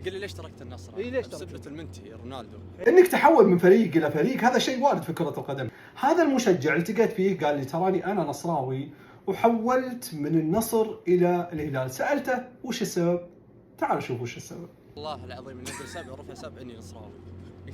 قل لي ليش تركت النصر؟ اي ليش تركت؟ بسبة المنتهي رونالدو. انك تحول من فريق الى فريق هذا شيء وارد في كرة القدم. هذا المشجع التقيت فيه قال لي تراني انا نصراوي وحولت من النصر الى الهلال. سألته وش السبب؟ تعال شوف وش السبب. والله العظيم اني اقول سبب ورفع سبب اني نصراوي.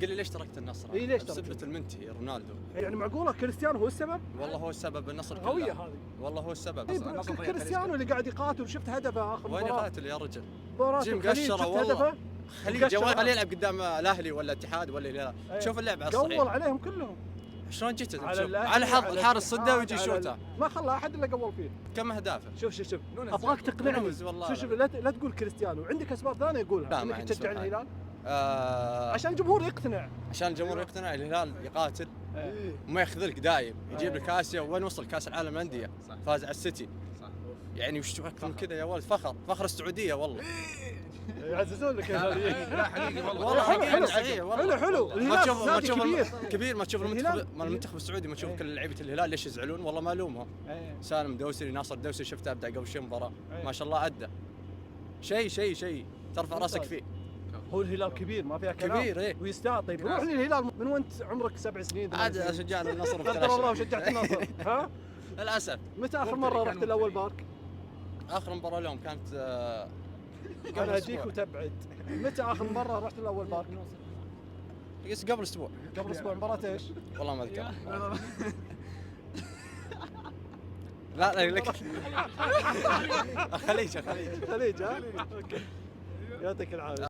قل لي ليش تركت النصر؟ اي ليش تركت؟ بسبة المنتهي رونالدو. يعني معقوله كريستيانو هو السبب؟ والله هو السبب النصر كله. قويه هذه. والله هو السبب. كريستيانو اللي قاعد يقاتل شفت هدفه اخر وين مباراه. قاتل يا رجل؟ مباراه جيم الخليج قشره شفت والله. هدفه. خليج جوال يلعب قدام الاهلي ولا الاتحاد ولا الهلال. شوف اللعب على الصحيح. قول عليهم كلهم. شلون جيت على حظ الحارس صده ويجي شوته. ما خلى احد الا قول فيه. كم اهدافه؟ شوف ابغاك تقنعني. شوف لا تقول كريستيانو، عندك اسباب ثانيه يقولها انك تشجع الهلال. عشان الجمهور يقتنع. عشان الجمهور يقتنع. الهلال يقاتل وما يخذلك دايم، يجيب لك اسيا. وين وصل كاس العالم للانديه؟ فاز على السيتي. يعني وش اكثر من كذا يا ولد؟ فخر السعوديه والله. يعززون لك الهلاليين. لا حقيقي والله حلو ما تشوف كبير ما تشوف المنتخب السعودي، ما تشوف كل لعيبه الهلال ليش يزعلون؟ والله ما الومهم. سالم دوسري، ناصر دوسري شفته ابدع قبل شوي مباراه ما شاء الله ادى شيء ترفع راسك فيه. هو الهلال كبير ما فيها كلام. كبير ايه ويستاهل. طيب روح للهلال من وانت عمرك 7 سنين. عاد اشجع النصر قدر الله وشجعت النصر. ها للاسف. متى اخر مره رحت الاول بارك؟ اخر مباراه لهم كانت انا اجيك وتبعد. متى اخر مره رحت الاول بارك؟ قبل اسبوع. قبل اسبوع. مباراه ايش؟ والله ما اذكر. لا لك خليج ها؟ اوكي يعطيك العافيه.